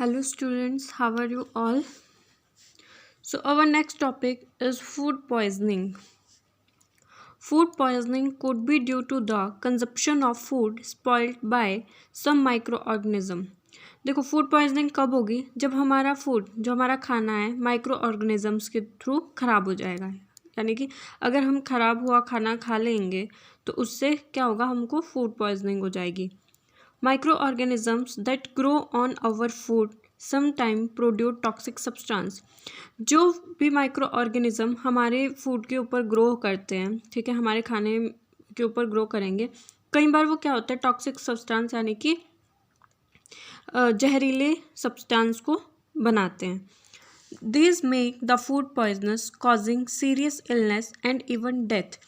Hello students, how are you all? So our next topic is food poisoning. Food poisoning could be due to the consumption of food spoiled by some microorganism. देखो food poisoning कब होगी? जब हमारा food जो हमारा खाना है micro organisms के थ्रू खराब हो जाएगा। यानी कि अगर हम खराब हुआ खाना खा लेंगे तो उससे क्या होगा, हमको फूड पॉइजनिंग हो जाएगी। Microorganisms that grow on our food sometimes produce toxic substance। जो भी माइक्रो ऑर्गेनिज्म हमारे फूड के ऊपर ग्रो करते हैं, ठीक है, हमारे खाने के ऊपर ग्रो करेंगे, कई बार वो क्या होता है, टॉक्सिक सब्सटेंस यानी कि जहरीले सब्सटेंस को बनाते हैं। This make the food poisonous causing serious illness and even death.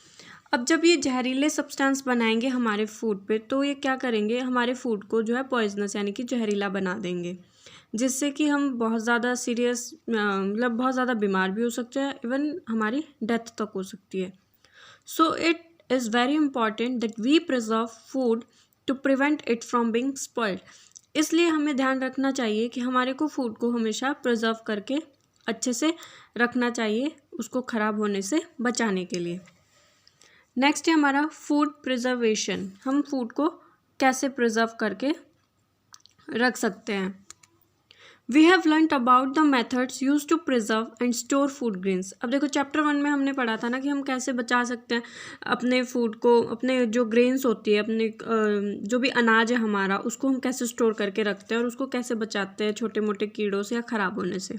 अब जब ये जहरीले सब्सटेंस बनाएंगे हमारे फूड पे तो ये क्या करेंगे, हमारे फूड को जो है पॉइजनस यानी कि जहरीला बना देंगे, जिससे कि हम बहुत ज़्यादा सीरियस मतलब बहुत ज़्यादा बीमार भी हो सकते हैं, इवन हमारी डेथ तक हो सकती है। So it is very important that we preserve food to prevent it from being spoiled. इसलिए हमें ध्यान रखना चाहिए कि हमारे को फूड को हमेशा प्रिजर्व करके अच्छे से रखना चाहिए, उसको ख़राब होने से बचाने के लिए। नेक्स्ट है हमारा फूड प्रिजर्वेशन। हम फूड को कैसे प्रिजर्व करके रख सकते हैं। We have learned about the methods use to preserve and store food grains. अब देखो चैप्टर 1 में हमने पढ़ा था ना कि हम कैसे बचा सकते हैं अपने फूड को, अपने जो ग्रेन्स होती है, अपने जो भी अनाज है हमारा, उसको हम कैसे स्टोर करके रखते हैं और उसको कैसे बचाते हैं छोटे मोटे कीड़ों से या ख़राब होने से।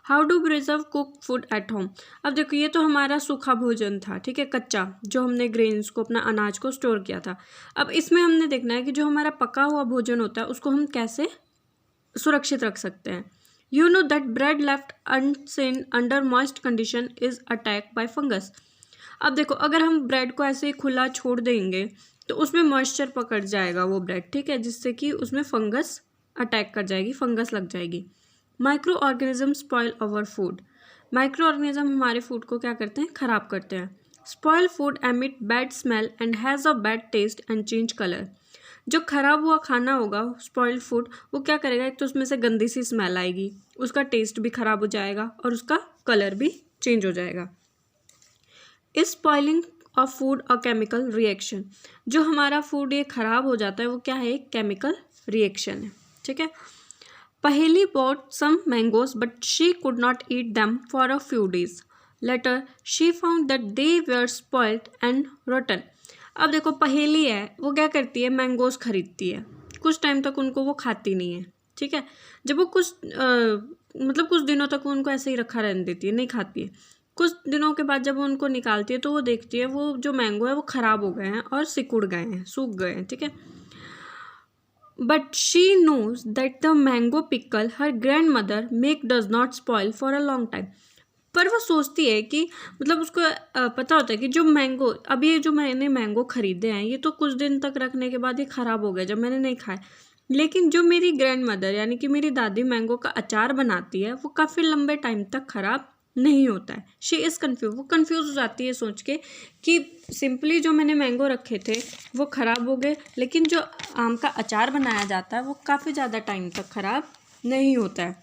How do preserve cook food at home. अब देखो ये तो हमारा सूखा भोजन था, ठीक है, कच्चा, जो हमने ग्रेन्स को, अपना अनाज को स्टोर किया था। अब इसमें हमने देखना है कि जो हमारा पका हुआ भोजन होता है उसको हम कैसे सुरक्षित रख सकते हैं। You know that bread left unseen under moist condition is attack by fungus. अब देखो अगर हम ब्रेड को ऐसे ही खुला छोड़ देंगे तो उसमें मॉइस्चर पकड़ जाएगा वो ब्रेड, ठीक है, जिससे कि उसमें फंगस अटैक कर जाएगी, फंगस लग जाएगी। Micro organism spoil our food. Micro organism हमारे फूड को क्या करते हैं, ख़राब करते हैं। Spoil food emit bad smell and has a bad taste and change colour. जो खराब हुआ खाना होगा, स्पॉइल्ड फूड, वो क्या करेगा, एक तो उसमें से गंदी सी स्मेल आएगी, उसका टेस्ट भी ख़राब हो जाएगा और उसका कलर भी चेंज हो जाएगा। इस spoiling of food a chemical reaction. जो हमारा फूड ये ख़राब हो जाता है वो क्या है, एक केमिकल रिएक्शन है, ठीक है। पहेली bought some mangoes but she could not eat them for a few days. Later, she found that they were spoiled and rotten. अब देखो पहेली है, वो क्या करती है, मैंगोज खरीदती है, कुछ टाइम तक उनको वो खाती नहीं है, ठीक है। जब वो मतलब कुछ दिनों तक वो उनको ऐसे ही रखा रहने देती है, नहीं खाती है। कुछ दिनों के बाद जब वो उनको निकालती है तो वो देखती है वो जो मैंगो है वो ख़राब हो गए हैं और सिकुड़ गए हैं, सूख गए हैं, ठीक है। But she knows that the mango pickle her grandmother make does not spoil for a long time. पर वो सोचती है कि मतलब उसको पता होता है कि जो मैंगो, अब ये जो मैंने मैंगो ख़रीदे हैं ये तो कुछ दिन तक रखने के बाद ये ख़राब हो गए जब मैंने नहीं खाए, लेकिन जो मेरी ग्रैंड मदर यानी कि मेरी दादी मैंगो का अचार बनाती है वो काफ़ी लंबे टाइम तक ख़राब नहीं होता है। शी इज़ कन्फ्यूज, वो कन्फ्यूज़ हो जाती है सोच के कि सिंपली जो मैंने मैंगो रखे थे वो ख़राब हो गए, लेकिन जो आम का अचार बनाया जाता है वो काफ़ी ज़्यादा टाइम तक ख़राब नहीं होता है।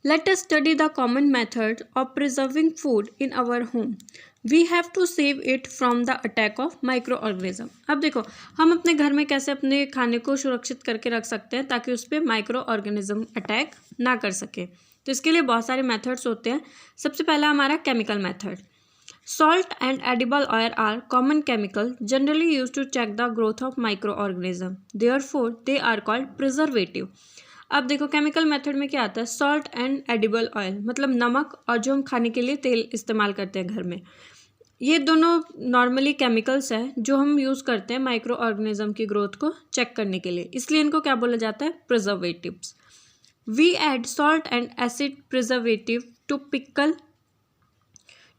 Let us study the common method of preserving food in our home. We have to save it from the attack of micro organism. अब देखो हम अपने घर में कैसे अपने खाने को सुरक्षित करके रख सकते हैं ताकि उस पर माइक्रो ऑर्गेनिज्म अटैक ना कर सके। तो इसके लिए बहुत सारे मेथड्स होते हैं। सबसे पहला हमारा chemical method. Salt and edible oil are common chemical generally use to check the growth of micro organism, therefore they are called preservative. अब देखो केमिकल मेथड में क्या आता है, सॉल्ट एंड एडिबल ऑयल मतलब नमक और जो हम खाने के लिए तेल इस्तेमाल करते हैं घर में, ये दोनों नॉर्मली केमिकल्स हैं जो हम यूज़ करते हैं माइक्रो ऑर्गेनिज्म की ग्रोथ को चेक करने के लिए, इसलिए इनको क्या बोला जाता है, preservatives. We add salt and acid preservative to pickle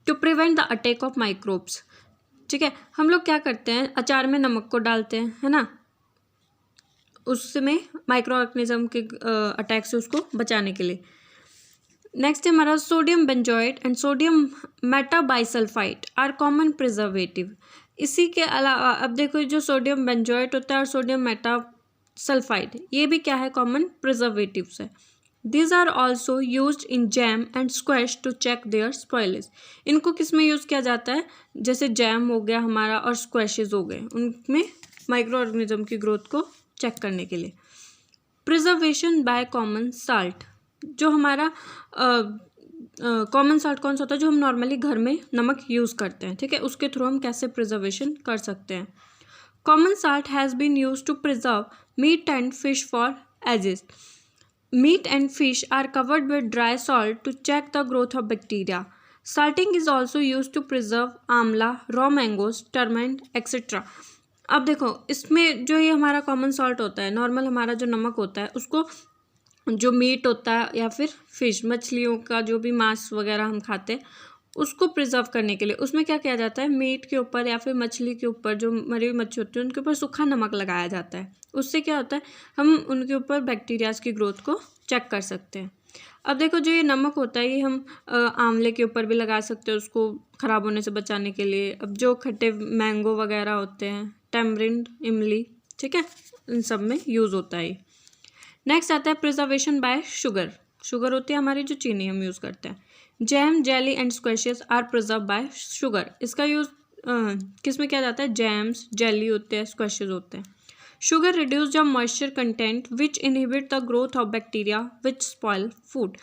to prevent the attack of microbes। ठीक है, हम लोग क्या करते हैं, अचार में नमक को डालते हैं, है ना, उसमें माइक्रो ऑर्गेनिज्म के अटैक से उसको बचाने के लिए। नेक्स्ट है हमारा sodium benzoate and sodium metabisulphite are common preservative. इसी के अलावा अब देखो जो सोडियम बेंजोएट होता है और सोडियम सल्फाइड, ये भी क्या है, कॉमन प्रिजर्वेटिव्स है। These are also used in jam and squash to check their spoilage। इनको किस में यूज़ किया जाता है, जैसे जैम हो गया हमारा और स्क्वैशेस हो गए, उनमें माइक्रो ऑर्गेनिज्म की ग्रोथ को चेक करने के लिए। प्रिजर्वेशन बाय कॉमन साल्ट, जो हमारा कॉमन साल्ट कौन सा होता है, जो हम नॉर्मली घर में नमक यूज़ करते हैं, ठीक है, उसके थ्रू हम कैसे प्रिजर्वेशन कर सकते हैं। Common salt has been use to preserve meat and fish for ages. Meat and fish are covered with dry salt to check the growth of bacteria. Salting is also used to preserve आंवला, raw mangoes, turmeric, etc. अब देखो इसमें जो ये हमारा common salt होता है, normal हमारा जो नमक होता है, उसको जो मीट होता है या फिर फिश, मछलियों का जो भी मांस वगैरह हम खाते हैं, उसको प्रिजर्व करने के लिए उसमें क्या किया जाता है, मीट के ऊपर या फिर मछली के ऊपर, जो मरी हुई मच्छी होती है उनके ऊपर सूखा नमक लगाया जाता है। उससे क्या होता है, हम उनके ऊपर बैक्टीरियाज की ग्रोथ को चेक कर सकते हैं। अब देखो जो ये नमक होता है, ये हम आंवले के ऊपर भी लगा सकते हैं उसको ख़राब होने से बचाने के लिए। अब जो खट्टे मैंगो वगैरह होते हैं, टैमरिंड, इमली, ठीक है, इन सब में यूज़ होता है। नेक्स्ट आता है प्रिजर्वेशन बाय शुगर। शुगर होती है हमारी जो चीनी हम यूज़ करते हैं। Jam, jelly and squashes are preserve by sugar. इसका यूज़ किस में किया जाता है, जैम्स, जेली होते हैं, स्क्वैशेस होते हैं। Sugar reduce the moisture content which inhibit the growth of bacteria which spoil food.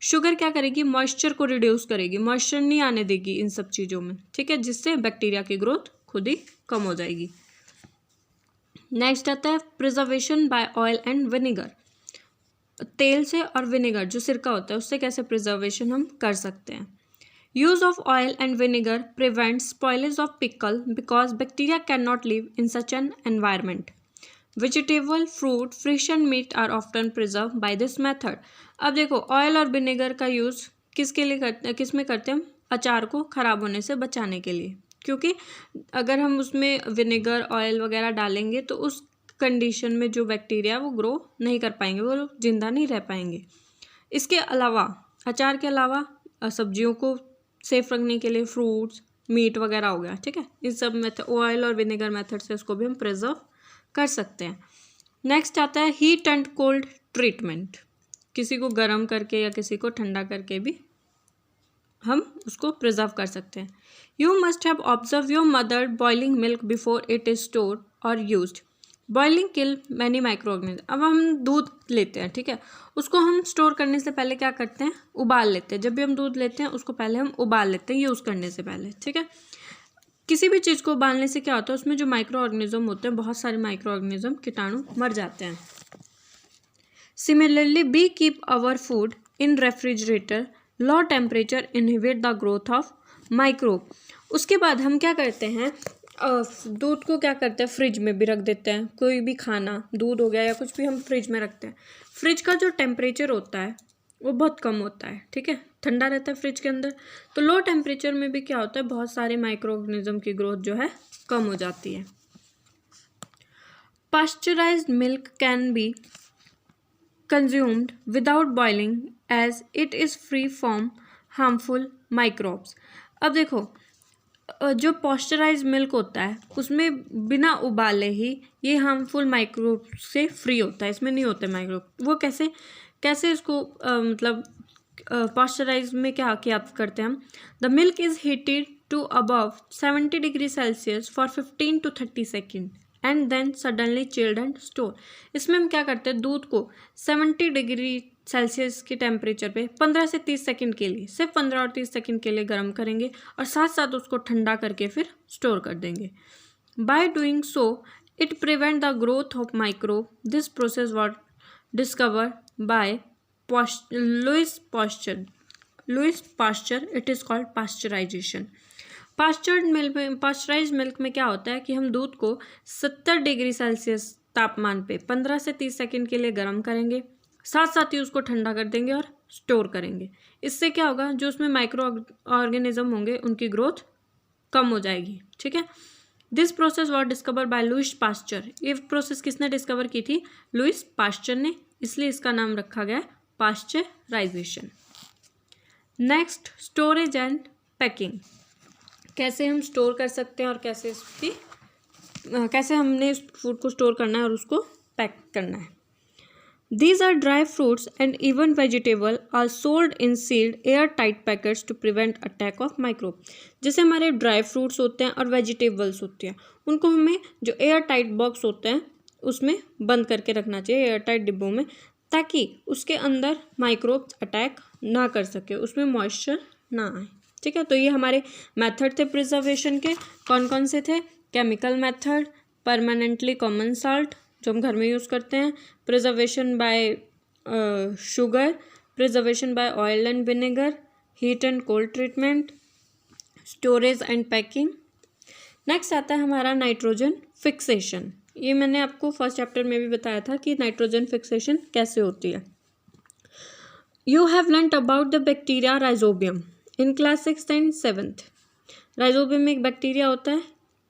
Sugar क्या करेगी, मॉइस्चर को रिड्यूस करेगी, मॉइस्चर नहीं आने देगी इन सब चीज़ों में, ठीक है, जिससे बैक्टीरिया की ग्रोथ खुद ही कम हो जाएगी। नेक्स्ट आता है preservation by oil and vinegar. तेल से और विनेगर जो सिरका होता है उससे कैसे प्रिजर्वेशन हम कर सकते हैं। Use of oil and vinegar prevents spoilage of pickle because bacteria can not live in such an environment. Vegetable, fruit, fish and meat are often preserve by this method. अब देखो ऑयल और vinegar का use किसके लिए करते हैं, किस में करते हैं हम, अचार को ख़राब होने से बचाने के लिए, क्योंकि अगर हम उसमें विनेगर, ऑयल वगैरह डालेंगे तो उस कंडीशन में जो बैक्टीरिया वो ग्रो नहीं कर पाएंगे, वो जिंदा नहीं रह पाएंगे। इसके अलावा अचार के अलावा सब्जियों को सेफ रखने के लिए फ्रूट्स, मीट वगैरह हो गया, ठीक है, इस सब मेथड, ऑयल और विनेगर मेथड से उसको भी हम प्रिजर्व कर सकते हैं। नेक्स्ट आता है हीट एंड कोल्ड ट्रीटमेंट। किसी को गर्म करके या किसी को ठंडा करके भी हम उसको प्रिजर्व कर सकते हैं। You must have observe your mother boiling milk before it is stored और यूज्ड। बॉइलिंग किल मैनी माइक्रो ऑर्गेनिज्म। अब हम दूध लेते हैं, ठीक है, उसको हम स्टोर करने से पहले क्या करते हैं, उबाल लेते हैं। जब भी हम दूध लेते हैं उसको पहले हम उबाल लेते हैं यूज़ करने से पहले, ठीक है। किसी भी चीज़ को उबालने से क्या होता है, उसमें जो माइक्रो ऑर्गेनिज्म होते हैं, बहुत सारे माइक्रो ऑर्गेनिज्म, कीटाणु मर जाते हैं। Similarly we keep our food in refrigerator, low temperature inhibit the growth of microbe. उसके बाद हम क्या करते हैं, दूध को क्या करते हैं, फ्रिज में भी रख देते हैं। कोई भी खाना, दूध हो गया या कुछ भी, हम फ्रिज में रखते हैं। फ्रिज का जो टेम्परेचर होता है वो बहुत कम होता है, ठीक है, ठंडा रहता है फ्रिज के अंदर। तो लो टेम्परेचर में भी क्या होता है, बहुत सारे माइक्रो ऑर्गेनिज्म की ग्रोथ जो है कम हो जाती है। Pasteurised milk can be consumed without boiling as it is free from harmful microbes. अब देखो जो पॉस्चराइज मिल्क होता है उसमें बिना उबाले ही ये हार्मफुल माइक्रोब से फ्री होता है, इसमें नहीं होते माइक्रोब। वो कैसे इसको मतलब पॉस्चराइज में क्या करते हैं हम, the milk is heated to above 70 degree Celsius for 15 to 30 second and then suddenly chilled and store. इसमें हम क्या करते हैं, दूध को 70 डिग्री सेल्सियस के टेम्परेचर पे 15 से 30 सेकंड के लिए, सिर्फ 15 और 30 सेकंड के लिए गर्म करेंगे और साथ साथ उसको ठंडा करके फिर स्टोर कर देंगे। By doing so it prevent the growth of microbe. This process was discover by Louis Pasteur. It is called pasteurisation. Pasteurised milk में क्या होता है कि हम दूध को 70 डिग्री सेल्सियस तापमान पे 15 से 30 सेकंड के लिए गर्म करेंगे, साथ साथ ही उसको ठंडा कर देंगे और स्टोर करेंगे। इससे क्या होगा, जो उसमें माइक्रो ऑर्गेनिज्म होंगे उनकी ग्रोथ कम हो जाएगी, ठीक है। This process was discover by Louis Pasteur. ये प्रोसेस किसने डिस्कवर की थी, लुइस पास्चर ने, इसलिए इसका नाम रखा गया pasteurization. Next storage and packing. कैसे हम स्टोर कर सकते हैं और कैसे हमने इस फूड को स्टोर करना है और उसको पैक करना है। These are dry fruits and even vegetable are sold in sealed air-tight packets to prevent attack of microbe। जैसे हमारे ड्राई फ्रूट्स होते हैं और वेजिटेबल्स होती हैं, उनको हमें जो एयर टाइट बॉक्स होते हैं उसमें बंद करके रखना चाहिए, एयर टाइट डिब्बों में, ताकि उसके अंदर माइक्रोब अटैक ना कर सके, उसमें मॉइस्चर ना आए। ठीक है, तो ये हमारे मेथड थे प्रिजर्वेशन के। कौन कौन से थे? Chemical method, permanently common salt जो हम घर में यूज़ करते हैं, preservation by sugar, preservation by oil and vinegar, heat and cold treatment, storage and packing. Next आता है हमारा नाइट्रोजन फिक्सेशन। ये मैंने आपको फर्स्ट चैप्टर में भी बताया था कि नाइट्रोजन फिक्सेशन कैसे होती है। You have learned about the bacteria rhizobium in class 6th and 7th। Rhizobium में एक बैक्टीरिया होता है,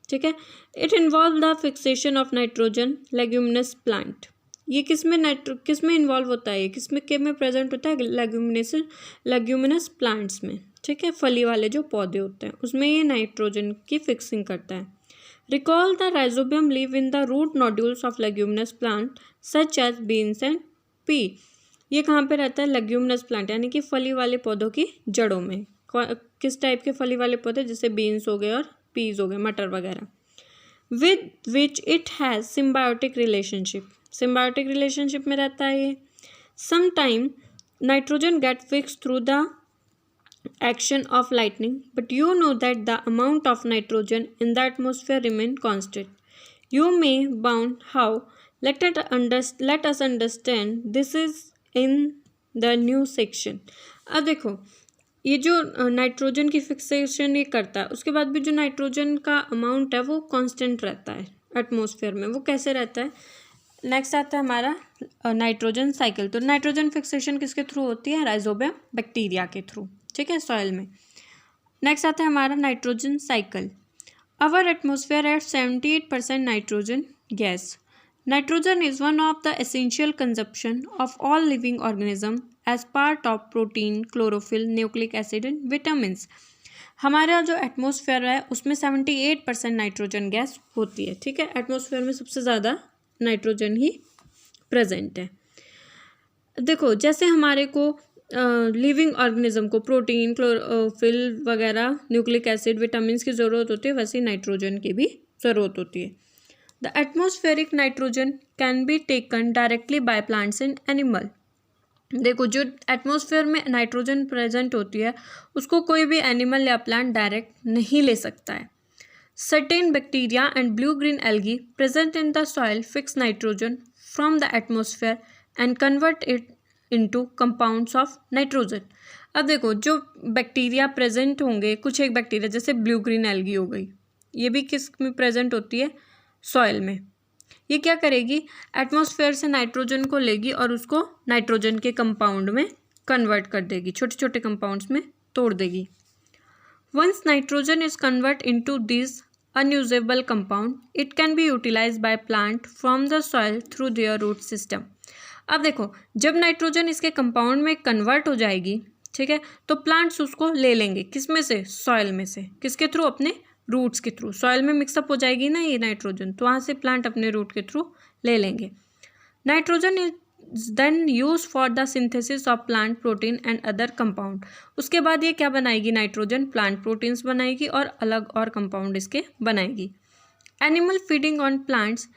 ठीक है। It involve the fixation of nitrogen leguminous plant. ये किस में इन्वॉल्व होता है? ये किस में प्रेजेंट होता है? लेग्यूमिनस प्लांट्स में, ठीक है, फली वाले जो पौधे होते हैं उसमें ये नाइट्रोजन की फिक्सिंग करता है। Recall the rhizobium live in the root nodules of leguminous plant such as beans and pea. ये कहाँ पे रहता है? लेग्यूमिनस प्लांट यानी कि फली वाले पौधों की जड़ों में। किस टाइप के फली वाले पौधे? जैसे बीन्स हो गए और पीज हो गए, मटर वगैरह। With which it has symbiotic relationship. Symbiotic relationship में रहता है ये। Sometime nitrogen get fix through the action of lightning, but you know that the amount of nitrogen in the atmosphere remain constant. You may bound how? Let us understand this is in the new section. अब देखो, ये जो nitrogen की fixation ये करता है, उसके बाद भी जो नाइट्रोजन का अमाउंट है वो कांस्टेंट रहता है एटमॉस्फेयर में। वो कैसे रहता है? नेक्स्ट आता है हमारा नाइट्रोजन साइकिल। तो नाइट्रोजन फिक्सेशन किसके थ्रू होती है? राइजोबियम बैक्टीरिया के थ्रू, ठीक है, सॉइल में। नेक्स्ट आता है हमारा nitrogen cycle. Our atmosphere at 78% nitrogen gas. Nitrogen is one of the essential consumption of all living organism as part of protein, chlorophyll, nucleic acid and vitamins. हमारा जो atmosphere है उसमें 78% नाइट्रोजन गैस होती है, ठीक है। एटमॉस्फेयर में सबसे ज़्यादा नाइट्रोजन ही प्रेजेंट है। देखो, जैसे हमारे को लिविंग ऑर्गेनिज्म को प्रोटीन, क्लोरोफिल वगैरह, न्यूक्लिक एसिड, विटामिन की ज़रूरत होती है, वैसे ही नाइट्रोजन की भी ज़रूरत होती है। The atmospheric nitrogen can be taken directly by plants and animal. देखो, जो एटमॉस्फेयर में नाइट्रोजन प्रेजेंट होती है उसको कोई भी एनिमल या प्लांट डायरेक्ट नहीं ले सकता है। Certain bacteria and blue green algae present in the soil fix nitrogen from the atmosphere and convert it into compounds of nitrogen. अब देखो, जो बैक्टीरिया प्रेजेंट होंगे, कुछ एक बैक्टीरिया जैसे ब्लू ग्रीन एल्गी हो गई, ये भी किस में प्रेजेंट होती है? सॉइल में। ये क्या करेगी? एटमॉस्फेयर से नाइट्रोजन को लेगी और उसको नाइट्रोजन के कंपाउंड में कन्वर्ट कर देगी, छोटे छोटे कंपाउंड्स में तोड़ देगी। Once nitrogen is convert into this unusable compound, it can be utilized by plant from the soil through their root system. अब देखो, जब नाइट्रोजन इसके कंपाउंड में कन्वर्ट हो जाएगी, ठीक है, तो प्लांट्स उसको ले लेंगे। किस में से? सॉइल में से। किसके थ्रू? अपने रूट्स के थ्रू। सॉइल में मिक्सअप हो जाएगी ना ये नाइट्रोजन, तो वहाँ से प्लांट अपने रूट के थ्रू ले लेंगे। Nitrogen is then use for the synthesis of plant protein and other compound. उसके बाद ये क्या बनाएगी? नाइट्रोजन प्लांट प्रोटीन्स बनाएगी और अलग और कंपाउंड इसके बनाएगी। Animal feeding on plants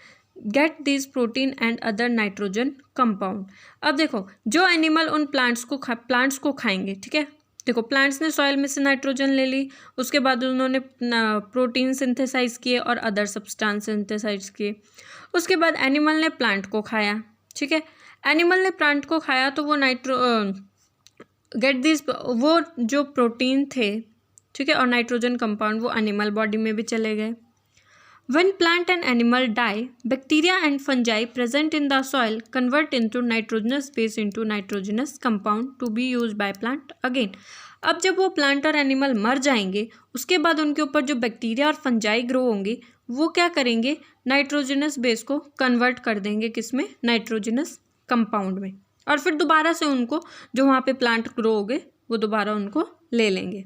get this protein and other nitrogen compound. अब देखो, जो एनिमल उन प्लांट्स को खाएंगे, ठीक है, देखो प्लांट्स ने सॉइल में से नाइट्रोजन ले ली, उसके बाद उन्होंने प्रोटीन सिंथेसाइज किए और अदर सब्सटेंस सिंथेसाइज किए। उसके बाद एनिमल ने प्लांट को खाया, ठीक है, एनिमल ने प्लांट को खाया तो वो वो जो प्रोटीन थे, ठीक है, और नाइट्रोजन कंपाउंड वो एनिमल बॉडी में भी चले गए। When plant and animal die, bacteria and fungi present in the soil convert into nitrogenous base into nitrogenous compound to be used by plant again. अब जब वो प्लांट और एनिमल मर जाएंगे, उसके बाद उनके ऊपर जो बैक्टीरिया और फंजाई ग्रो होंगे, वो क्या करेंगे? नाइट्रोजनस बेस को कन्वर्ट कर देंगे, किसमें? नाइट्रोजनस कंपाउंड में, और फिर दोबारा से उनको जो वहाँ पे प्लांट ग्रो हो गए वो दोबारा उनको ले लेंगे।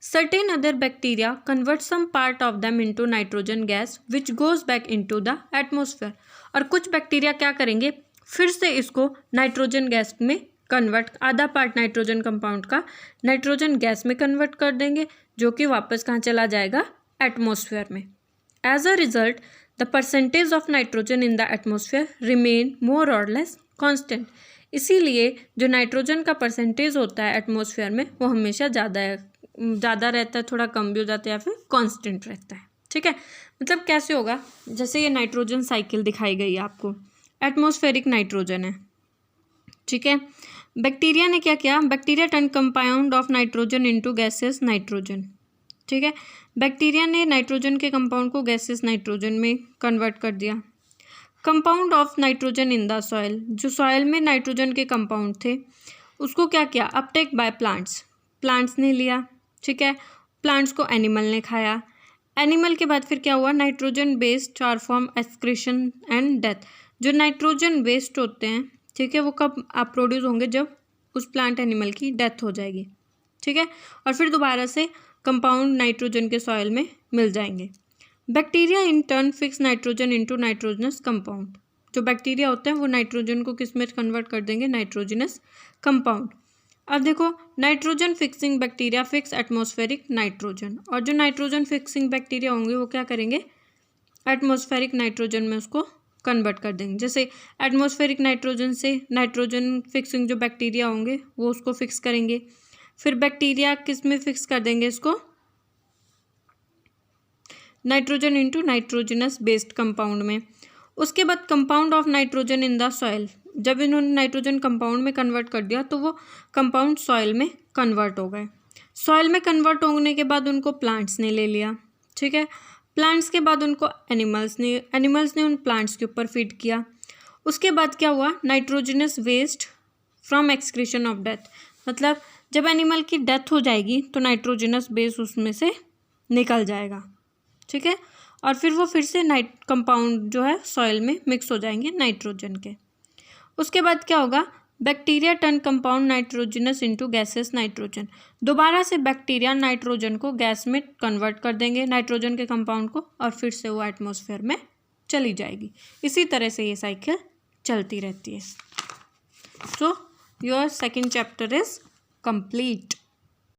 Certain other bacteria convert some part of them into nitrogen gas which goes back into the atmosphere. और कुछ बैक्टीरिया क्या करेंगे, फिर से इसको नाइट्रोजन गैस में कन्वर्ट, आधा पार्ट नाइट्रोजन कंपाउंड का नाइट्रोजन गैस में कन्वर्ट कर देंगे, जो कि वापस कहाँ चला जाएगा, एटमॉस्फेयर में. As a result the percentage of nitrogen in the atmosphere remain more or less constant. इसीलिए जो नाइट्रोजन का परसेंटेज होता है एटमॉस्फेयर में वो हमेशा ज़्यादा रहता है, थोड़ा कम भी हो जाता है या फिर कांस्टेंट रहता है. ठीक है, मतलब कैसे होगा, जैसे ये नाइट्रोजन साइकिल दिखाई गई है आपको, एटमॉस्फेरिक नाइट्रोजन है. ठीक है, बैक्टीरिया ने क्या किया, bacteria turn compound of nitrogen into gases nitrogen. ठीक है, बैक्टीरिया ने नाइट्रोजन के कंपाउंड को गैसेस नाइट्रोजन में कन्वर्ट कर दिया. Compound of nitrogen in the soil, जो सॉइल में नाइट्रोजन के कंपाउंड थे उसको क्या किया, अपटेक बाय प्लांट्स ने लिया. ठीक है, प्लांट्स को एनिमल ने खाया. एनिमल के बाद फिर क्या हुआ, nitrogen based are form excretion and death. जो नाइट्रोजन वेस्ट होते हैं, ठीक है, वो कब आप प्रोड्यूस होंगे, जब उस प्लांट एनिमल की डेथ हो जाएगी. ठीक है, और फिर दोबारा से कंपाउंड नाइट्रोजन के सॉइल में मिल जाएंगे. Bacteria in turn fix nitrogen into nitrogenous compound. जो बैक्टीरिया होते हैं वो नाइट्रोजन को किस में कन्वर्ट कर देंगे, नाइट्रोजनस कंपाउंड. अब देखो, nitrogen fixing bacteria fix atmospheric nitrogen, और जो नाइट्रोजन फिक्सिंग बैक्टीरिया होंगे वो क्या करेंगे, एटमॉस्फेरिक नाइट्रोजन में उसको कन्वर्ट कर देंगे. जैसे एटमॉस्फेरिक नाइट्रोजन से नाइट्रोजन फिक्सिंग जो बैक्टीरिया होंगे वो उसको फिक्स करेंगे. फिर बैक्टीरिया किस में फिक्स कर देंगे इसको, nitrogen into nitrogenous based compound में. उसके बाद compound of nitrogen in the soil, जब इन्होंने नाइट्रोजन कंपाउंड में कन्वर्ट कर दिया तो वो कंपाउंड सॉइल में कन्वर्ट हो गए. सॉइल में कन्वर्ट होने के बाद उनको प्लांट्स ने ले लिया. ठीक है, प्लांट्स के बाद उनको एनिमल्स ने उन प्लांट्स के ऊपर फीड किया. उसके बाद क्या हुआ, nitrogenous waste from excretion of death. मतलब जब एनिमल की डेथ हो जाएगी तो नाइट्रोजनस बेस उसमें से निकल जाएगा. ठीक है, और फिर वो फिर से कंपाउंड जो है सॉइल में मिक्स हो जाएंगे नाइट्रोजन के. उसके बाद क्या होगा, bacteria turn compound nitrogenous into gases nitrogen. दोबारा से बैक्टीरिया नाइट्रोजन को गैस में कन्वर्ट कर देंगे, नाइट्रोजन के कंपाउंड को, और फिर से वो एटमॉस्फेयर में चली जाएगी. इसी तरह से ये साइकिल चलती रहती है. So your second chapter is complete.